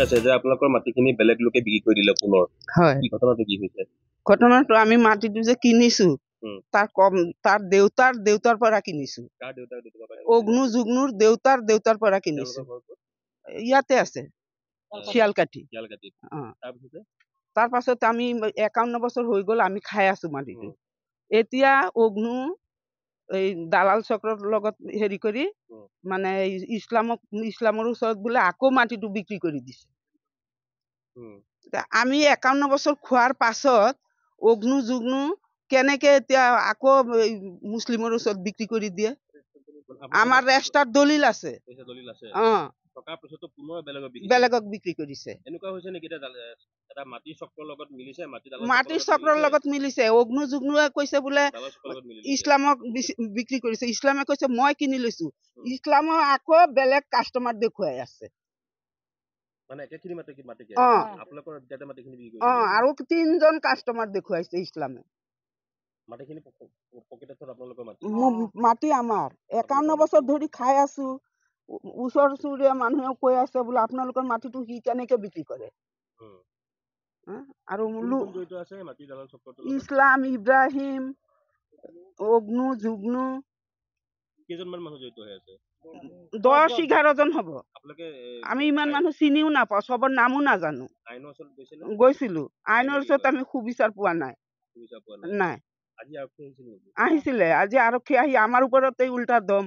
আছে যে আপোনালোকৰ মাটিখিনি বেলেগ লোকে বিক্ৰী কৰি দিলে পুনৰ হয় কি ঘটনাটো কি হৈছে ঘটনাটো আমি মাটিটো যে কিনিছো তাৰ দেউতাৰ পৰা কিনিছো কাৰ দেউতাৰ অগ্নু যুগ্নুৰ দেউতাৰ পৰা কিনিছো ইয়াতে আছে শিয়ালকাঠি তাৰ পাছত আমি 51 বছৰ হৈ গ'ল আমি খাই আছো মাটিটো এতিয়া অগ্নু এই দালাল চক্ৰৰ লগত হেৰি কৰি মানে ইছলামৰ ওচৰত বোলে আকৌ মাটিটো বিক্ৰী কৰি দিছে আমি 51 বছৰ খোৱাৰ পাছত অগ্নু যুগ্নু কেনেকে এতিয়া আকৌ মুছলিমৰ ওচৰত বিক্ৰী কৰি দিয়ে আমাৰ ৰেষ্টাৰ দলিল আছে বেলেগক বিক্ৰী কৰিছে মাটিৰ চক্ৰৰ লগত মিলিছে অগ্নু যুগ্নুৱে কৈছে বোলে ইছলামক বিক্ৰী কৰিছে ইছলামে কৈছে মই কিনি লৈছো ইছলামৰ আকৌ বেলেগ কাষ্টমাৰ দেখুৱাই আছে আৰু 3জন কাষ্টমাৰ দেখুৱাইছে ইছলামে মাটি আমাৰ 51 বছৰ ধৰি খাই আছো ওচৰ চুবুৰীয়া মানুহে কৈ আছে বোলে আপোনালোকৰ মাটিটো সি কেনেকে বিক্ৰী কৰে আৰু ইছলাম ইব্ৰাহিম অগ্নু যুগ্নু 10-11 জন হ'ব আমি ইমান মানুহ চিনিও নাপাওঁ চবৰ নামো নাজানো গৈছিলো আইনৰ ওচৰত আমি সুবিচাৰ পোৱা নাই আহিছিলে আজি আৰক্ষী আহি আমাৰ ওপৰতে উল্টা দম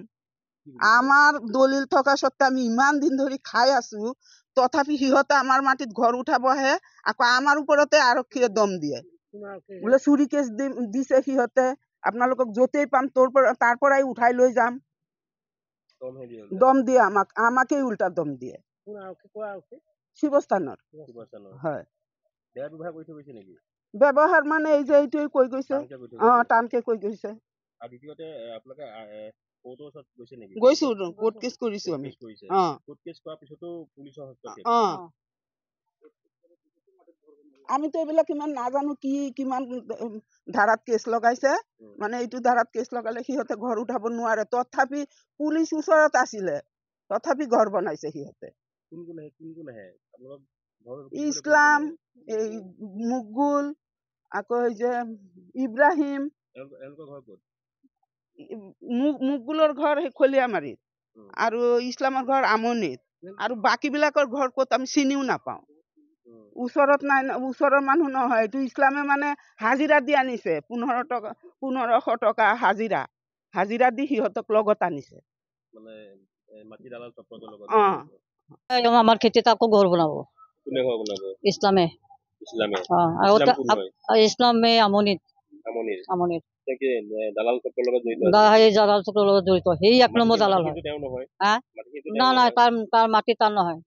আমাৰ দলিল থকা সত্ত্বে আমি ইমান দিন ধৰি খাই আছো তথাপি সিহঁতে আমাৰ মাটিত ঘৰ উঠাব আহে আকৌ আমাৰ ওপৰতে আৰক্ষীয়ে দম দিয়ে বোলে চুৰি কেছ দিছে সিহঁতে আপোনালোকক য'তেই পাম তাৰ পৰাই উঠাই লৈ যাম দম দিয়ে আমাকেই উল্টা দম দিয়ে শিৱস্থানৰ হয় ব্যৱহাৰ মানে এই যে এইটোৱে কৈ গৈছে টানকে কৈ গৈছে গৈছো কোৰ্ট কেছ কৰিছো আমি আমিতো এইবিলাক ইমান নাজানো কিমান ধাৰাত কেছ লগাইছে মানে এইটো ধাৰাত কেছ লগালে সিহঁতে ঘৰ উঠাব নোৱাৰে তথাপি পুলিচ ওচৰত আছিলে তথাপি ঘৰ বনাইছে সিহঁতে ইছলাম এই মুগুল আকৌ এই যে ইব্ৰাহিম মুগুলৰ ঘৰ খলিয়ামাৰীত আৰু ইছলামৰ ঘৰ আমনিত আৰু বাকী বিলাকৰ ঘৰ ক'ত আমি চিনিও নাপাওঁ ওচৰত নাই ওচৰৰ মানুহ নহয় এইটো ইছলামে মানে হাজিৰা দি আনিছে 1500 টকা হাজিৰা দি সিহঁতক লগত আনিছে আমাৰ খেতে আকৌ ঘৰ বানাবো ইসলামে ইসলামে আমনিত দালাল চক্ৰৰ লগত জড়িত সেই 1 নম্বৰ দালাল হয় না তাৰ মাটি তাৰ নহয়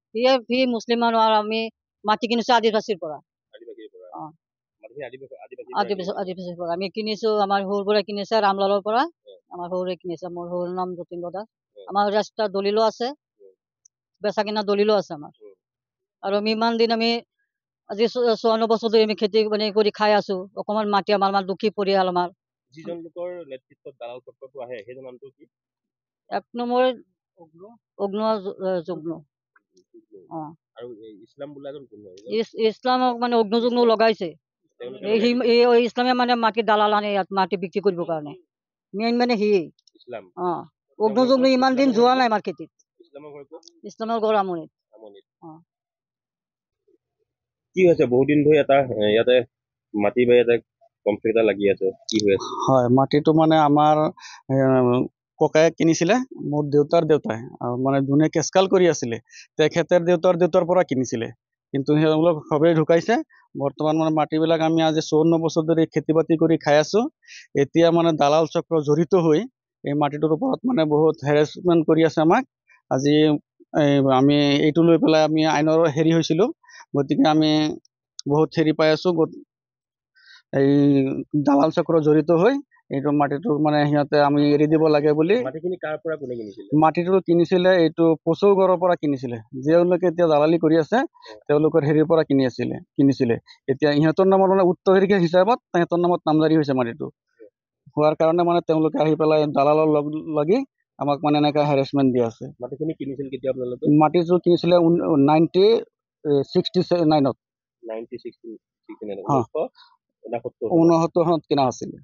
সি মুছলিম মানুহ আৰু আমি মাটি কিনিছো আদিবাসীৰ পৰা আদিবাসীৰ পৰা আমি কিনিছো আমাৰ সৰুৰ পৰা কিনিছে ৰামলালৰ পৰা আমাৰ সৰুৰে কিনিছে মোৰ সৰুৰ নাম যতীন বৰা আমাৰ ৰেষ্টাৰ দলিলো আছে বেচা কিনা দলিলো আছে আমাৰ আৰু আমি ইমান দিন আমি আজি 54 বছৰ ধৰি আমি খেতি কৰি খাই আছো অকমান মাটি আমাৰ দুখী পৰিয়াল আমাৰ যিজন লোকৰ নেতৃত্বত দালাল চক্ৰটো আহে সেইজন নামটো কি 1 নম্বৰ অগ্নু যুগ্নু আৰু ইছলাম বুলাজন কোন হয় ইছলামক মানে অগ্নু যুগ্নু লগাইছে এই ইছলামে মানে মাটি দালাল আনে ইয়াত মাটি বিক্ৰী কৰিবৰ কাৰণে মেইন মানে সি ইছলাম অগ্নু যুগ্নু ইমান দিন যোৱা নাই আমাৰ খেতিত ইছলামৰ ঘৰ আমনিত কি হৈছে বহুত দিন ধৰি এটা ইয়াতে মাটি বাই এটা কমপ্লিট এটা লাগি আছে কি হৈ আছে হয় মাটিটো মানে আমাৰ ককায়ে কিনিছিলে মোৰ দেউতাৰ দেউতাই মানে যোনে কেছকাল কৰি আছিলে তেখেতৰ দেউতাৰ পৰা কিনিছিলে কিন্তু তেওঁলোক সবেই ঢুকাইছে বৰ্তমান মানে মাটিবিলাক আমি আজি 54 বছৰ ধৰি খেতি বাতি কৰি খাই আছো এতিয়া মানে দালাল চক্ৰ জড়িত হৈ এই মাটিটোৰ ওপৰত মানে বহুত হেৰাসমেন্ট কৰি আছে আমাক আজি আমি এইটো লৈ পেলাই আমি আইনৰ হেৰি হৈছিলো গতিকে আমি বহুত হেৰি পাই আছো এই দালাল চক্ৰ জড়িত হৈ এইটো মাটিটো মানে সিহঁতে আমি এৰি দিব লাগে বুলি মাটিখিনি কাৰ পৰা কোনে কিনিছিলে মাটিটো কিনিছিলে এইটো পচৌগড়ৰ পৰা কিনিছিলে তেওঁলোকে এতিয়া দালালি কৰি আছে তেওঁলোকৰ হেৰিৰ পৰা কিনিছিলে এতিয়া ইহঁতৰ নামত মানে উত্তৰাধিকাৰী হিচাপত সিহঁতৰ নামত নামজাৰি হৈছে মাটিটো হোৱাৰ কাৰণে মানে তেওঁলোকে আহি পেলাই দালালৰ লাগি আমাক মানে এনেকা হেৰাসমেন্ট দি আছে মাটিখিনি কিনিছিল কেতিয়া আপোনালোকে মাটিটো কিনিছিলে 69ত 1969 হা 1969 69 কিনা আছিলে।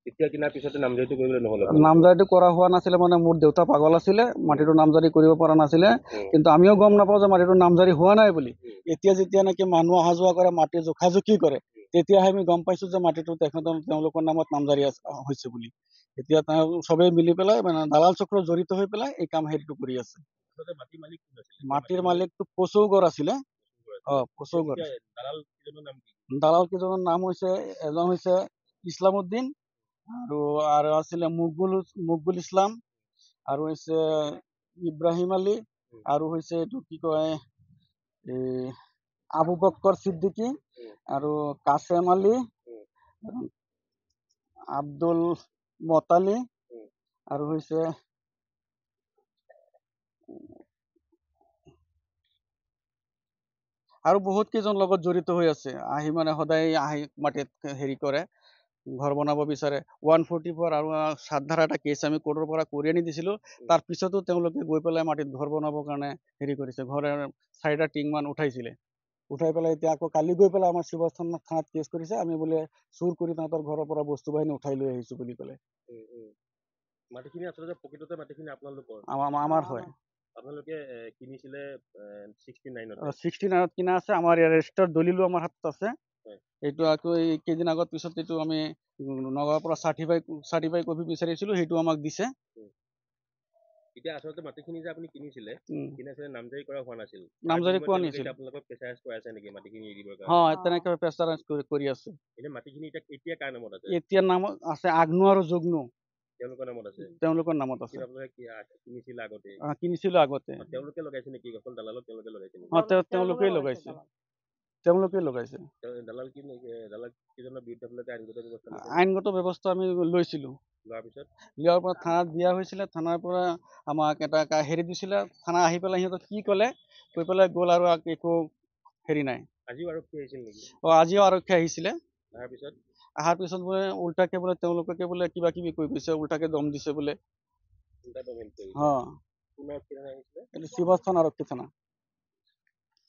এতিয়া কিনাৰ পিছতে নামজাৰিটো কৰিবলৈ নহ'লে নামজাৰিটো কৰা হোৱা নাছিলে, মানে মোৰ দেউতা পাগল আছিলে, মাটিটো নামজাৰি কৰিব পৰা নাছিলে। কিন্তু আমিও গম নাপাওঁ যে মাটিটো নামজাৰি হোৱা নাই বুলি। এতিয়া যেতিয়া নেকি মানুহ অহা যোৱা কৰে, মাটি জোখাজোখি কৰে, তেতিয়াহে আমি গম পাইছো যে মাটিটো তেওঁলোকৰ নামত নামজাৰি হৈছে বুলি। এতিয়া চবেই মিলি পেলাই মানে দালাল চক্ৰ জড়িত হৈ পেলাই এই কাম হেৰিটো কৰি আছে। মাটিৰ মালিক কোন আছিল? মাটিৰ মালিকটো পচৌগড় আছিলে। পচৌগড়। দালাল কিজনৰ নাম কি? দালাল কেইজনৰ নাম হৈছে, এজন হৈছে ইছলামউদ্দিন, আৰু আছিলে মুকবুল ইছলাম, আৰু হৈছে ইব্ৰাহিম আলী, আৰু হৈছে এইটো কি কয় আবু বক্কৰ সিদ্দিকী, আৰু কাছেম আলী, আব্দুল মতালি, আৰু হৈছে আৰু বহুত কেইজন লগত জড়িত হৈ আছে। আহি মানে সদায় আহি মাটিত হেৰি কৰে, ঘৰ বনাব বিচাৰে। 144 আৰু 7 ধাৰা এটা কেছ আমি কোৰ্টৰ পৰা কৰি আনি দিছিলো। তাৰ পিছতো তেওঁলোকে গৈ পেলাই মাটিত ঘৰ বনাবৰ কাৰণে হেৰি কৰিছে। ঘৰে 4টা টিং মান উঠাইছিলে। উঠাই পেলাই এতিয়া আকৌ কালি গৈ পেলাই আমাৰ শিৱস্থান থানাত কেছ কৰিছে। আমি বোলে চুৰ কৰি তাহাঁতৰ ঘৰৰ পৰা বস্তু বাহিনী উঠাই লৈ আহিছো বুলি ক'লে। মাটিখিনি আচলতে প্ৰকৃততে মাটিখিনি আপোনালোকৰ? আমাৰ হয়। আপোনালোকে কিনিছিলে 69ত? 69ত কিনা আছে। আমাৰ ইয়াৰ ৰেজিষ্টাৰ দলিলো আমাৰ হাতত আছে। এইটো আকৌ এই কেইদিন আগত পিছত এইটো আমি নগাঁৱৰ পৰা চাৰ্টিফাই কপি বিচাৰিছিলো, সেইটো আমাক দিছে। এতিয়া আচলতে মাটিখিনি যে আপুনি কিনিছিলে নামজাৰি কৰা হোৱা নাছিল? নামজাৰি কৰা নাছিল। আপোনালোকক প্ৰেছাৰাইজ কৰা আছে নেকি মাটিখিনি এৰিবৰ কাৰণে? তেনেকৈ প্ৰেছাৰাইজ কৰি আছে। এনে মাটিখিনি এতিয়া কাৰ নামত আছে? এতিয়া নামত আছে আগনু আৰু যগ্নু। তেওঁলোকৰ নামত আছে? তেওঁলোকৰ নামত আছে। আপোনালোকে কিনিছিলে আগতে? কিনিছিলো আগতে। তেওঁলোকে লগাইছে নেকি? অকল দালালক তেওঁলোকে লগাইছে নেকি? তেওঁলোকেই লগাইছে। তেওঁলোকে লগাইছে। দালাল কিজনৰ বিৰুদ্ধে আপোনালোকে আইনগত ব্যৱস্থা লৈছে? আইনগত ব্যৱস্থা আমি লৈছিলো। লোৱাৰ পিছত? লোৱাৰ পৰা থানাত দিয়া হৈছিলে। থানাৰ পৰা আমাক এটা হেৰি দিছিলে। থানা আহি পেলাই সিহঁতক কি ক'লে, কৈ পেলাই গ'ল, আৰু একো হেৰি নাই। আজিও আৰক্ষী আহিছিল নেকি? আজিও আৰক্ষী আহিছিলে। অহাৰ পিছত বোলে উল্টাকে বোলে তেওঁলোকে বোলে কিবা কিবি কৈ গৈছে, উল্টাকে দম দিছে বোলে। উল্টা দম দিছে? এইটো শিৱস্থান আৰক্ষী থানা।